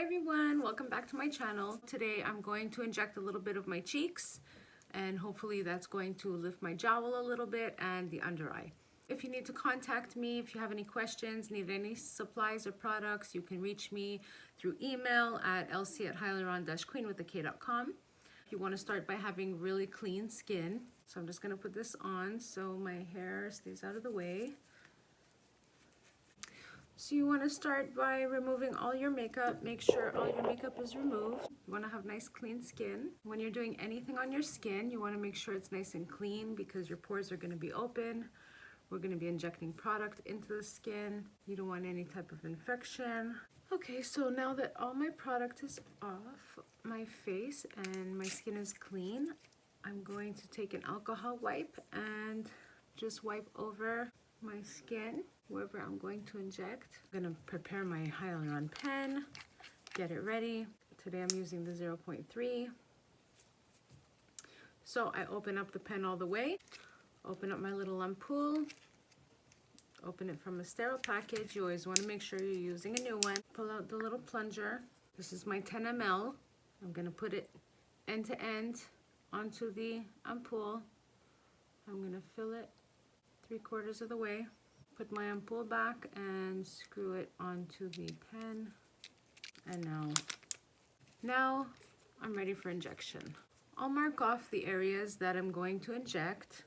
Hi everyone, welcome back to my channel. Today I'm going to inject a little bit of my cheeks and hopefully that's going to lift my jowl a little bit and the under eye. If you need to contact me, if you have any questions, need any supplies or products, you can reach me through email at lc@hyaluron-queen.com. You want to start by having really clean skin. So I'm just going to put this on so my hair stays out of the way. So you want to start by removing all your makeup. Make sure all your makeup is removed. You want to have nice clean skin. When you're doing anything on your skin, you want to make sure it's nice and clean because your pores are going to be open. We're going to be injecting product into the skin. You don't want any type of infection. Okay, so now that all my product is off my face and my skin is clean, I'm going to take an alcohol wipe and just wipe over my skin wherever I'm going to inject. I'm going to prepare my Hyaluron Pen, get it ready. Today I'm using the 0.3. So I open up the pen all the way, open up my little ampoule, open it from a sterile package. You always want to make sure you're using a new one. Pull out the little plunger. This is my 10 ml. I'm going to put it end to end onto the ampoule. I'm going to fill it 3/4 of the way. Put my ampoule back and screw it onto the pen. And now I'm ready for injection. I'll mark off the areas that I'm going to inject.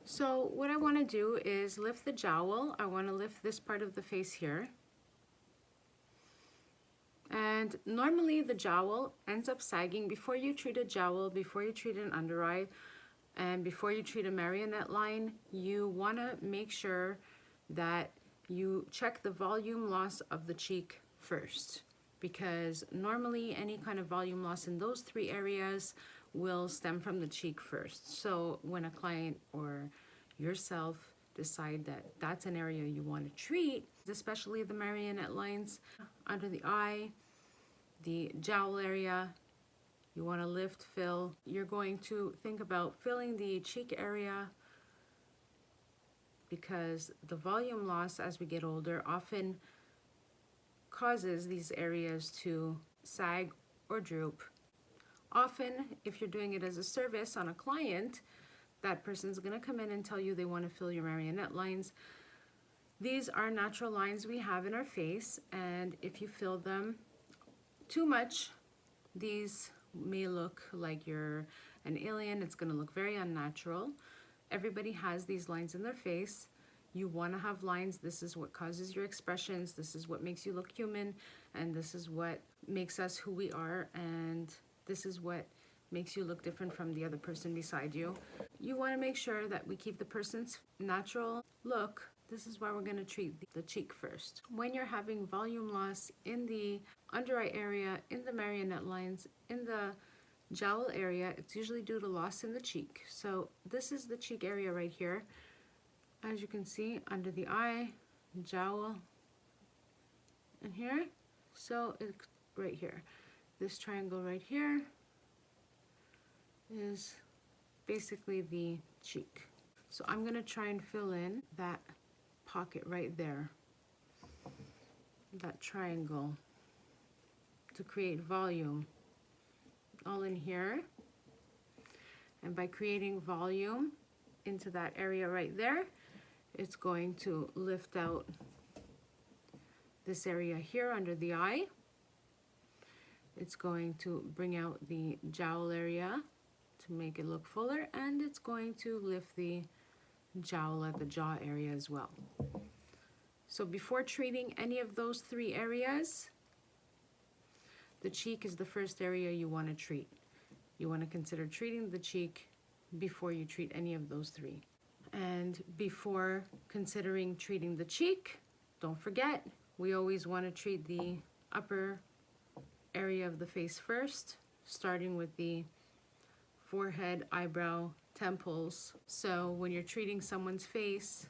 So what I want to do is lift the jowl. I want to lift this part of the face here. And normally the jowl ends up sagging. Before you treat a jowl, before you treat an under eye, and before you treat a marionette line, you want to make sure that you check the volume loss of the cheek first, because normally any kind of volume loss in those 3 areas will stem from the cheek first. So when a client or yourself decide that that's an area you want to treat, especially the marionette lines under the eye, the jowl area, you want to lift, fill. You're going to think about filling the cheek area because the volume loss as we get older often causes these areas to sag or droop. Often, if you're doing it as a service on a client, that person's going to come in and tell you they want to fill your marionette lines. These are natural lines we have in our face, and if you fill them too much, these may look like you're an alien. It's going to look very unnatural. Everybody has these lines in their face. You want to have lines. This is what causes your expressions. This is what makes you look human, and this is what makes us who we are, and this is what makes you look different from the other person beside you. You want to make sure that we keep the person's natural look. This is why we're going to treat the cheek first. When you're having volume loss in the under eye area, in the marionette lines, in the jowl area, it's usually due to loss in the cheek. So this is the cheek area right here. As you can see, under the eye, jowl, and here. So it's right here. This triangle right here is basically the cheek. So I'm going to try and fill in that pocket right there, that triangle, to create volume all in here. And by creating volume into that area right there, it's going to lift out this area here under the eye. It's going to bring out the jowl area to make it look fuller, and it's going to lift the jowl at the jaw area as well. So before treating any of those 3 areas, the cheek is the first area you want to treat. You want to consider treating the cheek before you treat any of those 3. And before considering treating the cheek, don't forget, we always want to treat the upper area of the face first, starting with the forehead, eyebrow, temples. So when you're treating someone's face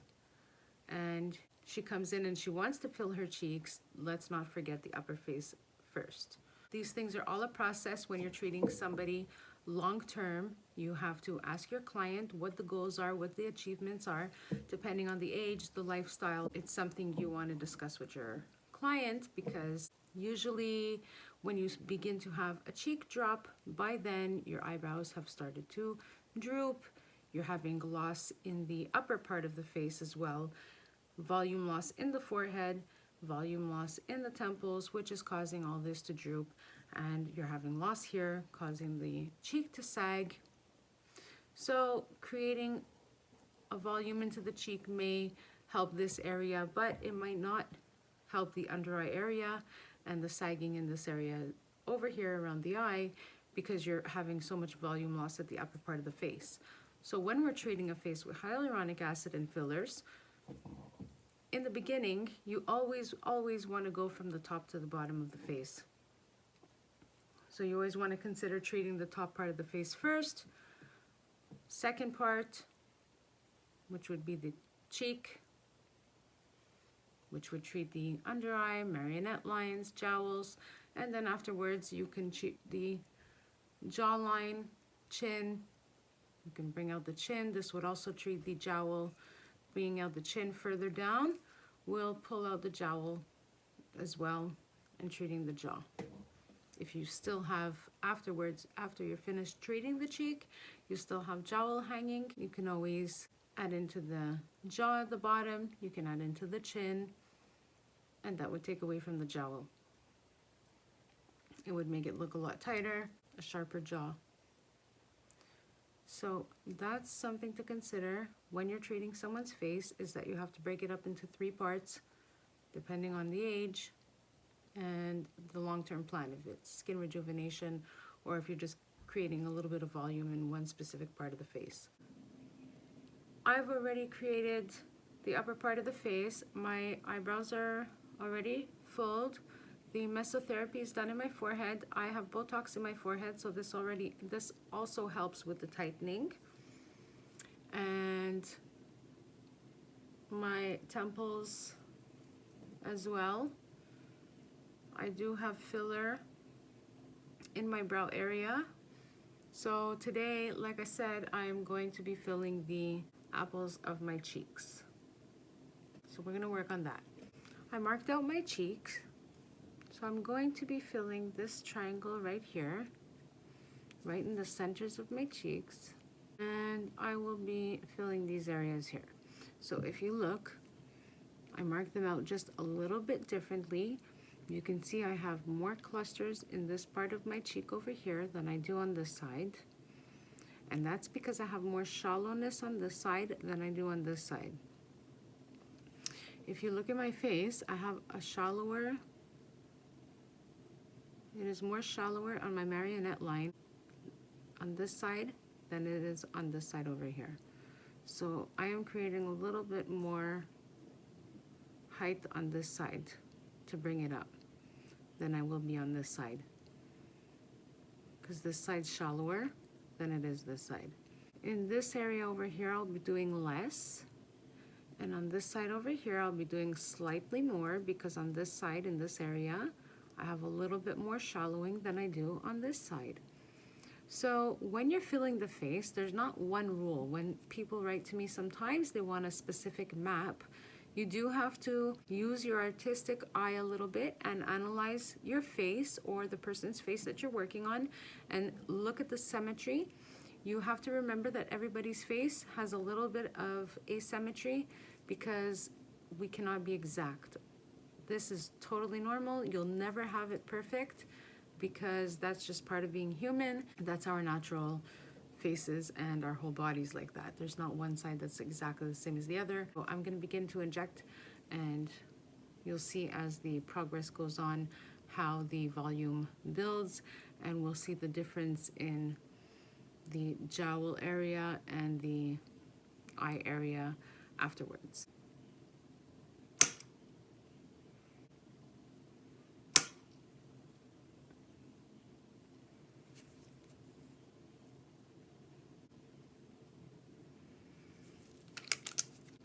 and she comes in and she wants to fill her cheeks, let's not forget the upper face first. These things are all a process when you're treating somebody long term. You have to ask your client what the goals are, what the achievements are, depending on the age, the lifestyle. It's something you want to discuss with your client because Usually when you begin to have a cheek drop, by then your eyebrows have started to droop. You're having loss in the upper part of the face as well. Volume loss in the forehead, volume loss in the temples, which is causing all this to droop. And you're having loss here, causing the cheek to sag. So creating a volume into the cheek may help this area, but it might not help the under eye area and the sagging in this area over here around the eye, because you're having so much volume loss at the upper part of the face. So when we're treating a face with hyaluronic acid and fillers, in the beginning, you always want to go from the top to the bottom of the face. So you always want to consider treating the top part of the face first, second part, which would be the cheek, which would treat the under eye, marionette lines, jowls, and then afterwards you can treat the jawline, chin. You can bring out the chin. This would also treat the jowl. Bringing out the chin further down will pull out the jowl as well, and treating the jaw. If you still have afterwards, after you're finished treating the cheek, you still have jowl hanging, you can always add into the jaw at the bottom, you can add into the chin, and that would take away from the jowl. It would make it look a lot tighter, a sharper jaw. So that's something to consider when you're treating someone's face, is that you have to break it up into 3 parts, depending on the age and the long-term plan, if it's skin rejuvenation or if you're just creating a little bit of volume in one specific part of the face. I've already created the upper part of the face. My eyebrows are already fulled. The mesotherapy is done in my forehead. I have Botox in my forehead, so this also helps with the tightening. And my temples as well. I do have filler in my brow area. So today, like I said, I'm going to be filling the apples of my cheeks. So we're going to work on that. I marked out my cheeks. So I'm going to be filling this triangle right here, right in the centers of my cheeks. And I will be filling these areas here. So if you look, I marked them out just a little bit differently. You can see I have more clusters in this part of my cheek over here than I do on this side. And that's because I have more shallowness on this side than I do on this side. If you look at my face, I have a shallower, it is more shallower on my marionette line on this side than it is on this side over here. So I am creating a little bit more height on this side to bring it up than I will be on this side, because this side's shallower than it is this side. In this area over here, I'll be doing less, and on this side over here, I'll be doing slightly more, because on this side, in this area, I have a little bit more shallowing than I do on this side. So when you're filling the face, there's not one rule. When people write to me, sometimes they want a specific map. You do have to use your artistic eye a little bit and analyze your face or the person's face that you're working on and look at the symmetry. You have to remember that everybody's face has a little bit of asymmetry, because we cannot be exact. This is totally normal. You'll never have it perfect, because that's just part of being human. That's our natural faces, and our whole body's like that. There's not one side that's exactly the same as the other. So I'm going to begin to inject, and you'll see as the progress goes on how the volume builds, and we'll see the difference in the jowl area and the eye area afterwards.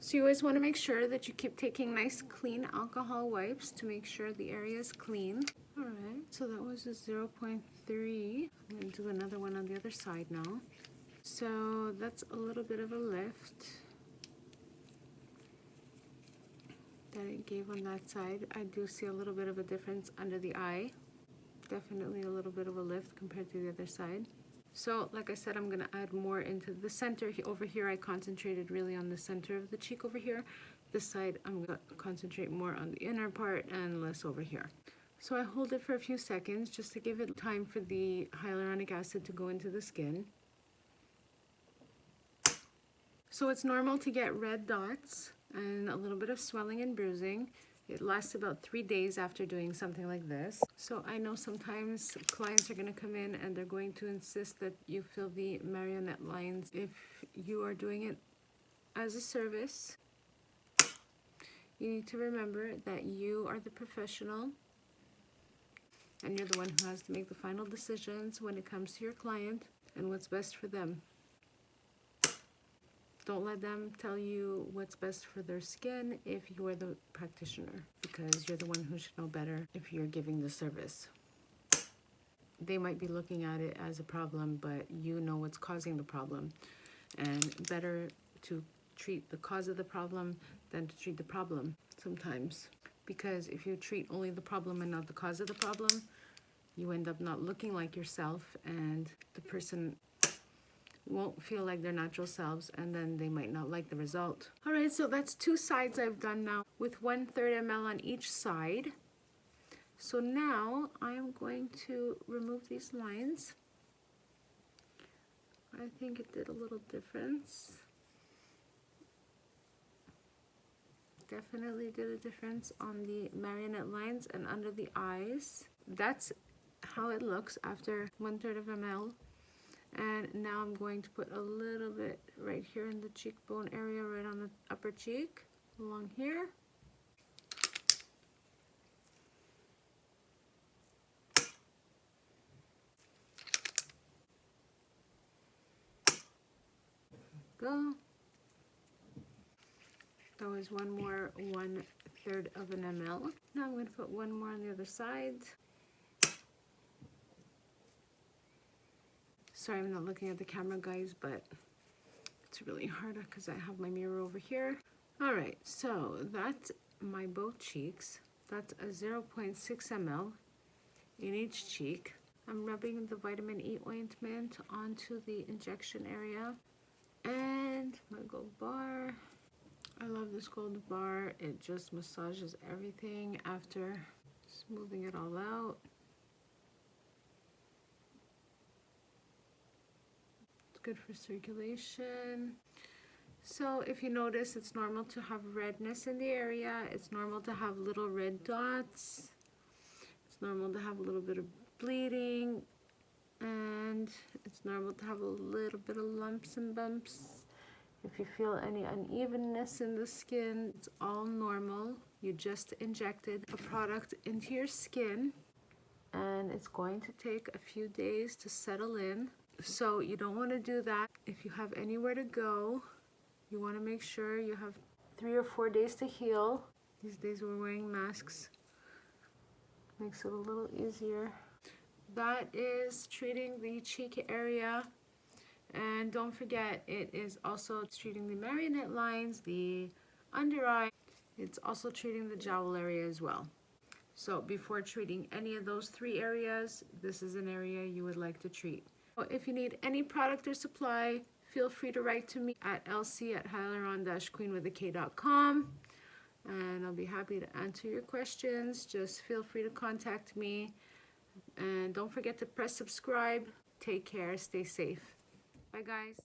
So you always want to make sure that you keep taking nice clean alcohol wipes to make sure the area is clean. Alright, so that was a 0.3. I'm going to do another one on the other side now. So that's a little bit of a lift. that it gave on that side. I do see a little bit of a difference under the eye. Definitely a little bit of a lift compared to the other side. So like I said, I'm gonna add more into the center. Over here I concentrated really on the center of the cheek over here. This side I'm gonna concentrate more on the inner part and less over here. So I hold it for a few seconds just to give it time for the hyaluronic acid to go into the skin. So it's normal to get red dots and a little bit of swelling and bruising. It lasts about 3 days after doing something like this. So I know sometimes clients are going to come in and they're going to insist that you fill the marionette lines. If you are doing it as a service, you need to remember that you are the professional and you're the one who has to make the final decisions when it comes to your client and what's best for them. Don't let them tell you what's best for their skin if you are the practitioner, because you're the one who should know better if you're giving the service. They might be looking at it as a problem, but you know what's causing the problem. And better to treat the cause of the problem than to treat the problem sometimes. Because if you treat only the problem and not the cause of the problem, you end up not looking like yourself, and the person won't feel like their natural selves, and then they might not like the result. All right, so that's 2 sides I've done now with 1/3 ml on each side. So now I am going to remove these lines. I think it did a little difference. Definitely did a difference on the marionette lines and under the eyes. That's how it looks after 1/3 ml. And now I'm going to put a little bit right here in the cheekbone area, right on the upper cheek, along here. Go. That was one more 1/3 of an ml. Now I'm going to put one more on the other side. Sorry, I'm not looking at the camera, guys, but it's really hard because I have my mirror over here. All right, so that's my both cheeks. That's a 0.6 ml in each cheek. I'm rubbing the vitamin E ointment onto the injection area. And my gold bar. I love this gold bar. It just massages everything after smoothing it all out. Good for circulation. So if you notice, it's normal to have redness in the area. It's normal to have little red dots. It's normal to have a little bit of bleeding, and it's normal to have a little bit of lumps and bumps. If you feel any unevenness in the skin, it's all normal. You just injected a product into your skin, and it's going to take a few days to settle in. So you don't want to do that. If you have anywhere to go, you want to make sure you have 3 or 4 days to heal. These days we're wearing masks. Makes it a little easier. That is treating the cheek area. And don't forget, it is also treating the marionette lines, the under eye. It's also treating the jowl area as well. So before treating any of those 3 areas, this is an area you would like to treat. If you need any product or supply, feel free to write to me at lc@hyaluron-queen.com, and I'll be happy to answer your questions. Just feel free to contact me, and don't forget to press subscribe. Take care, stay safe. Bye guys.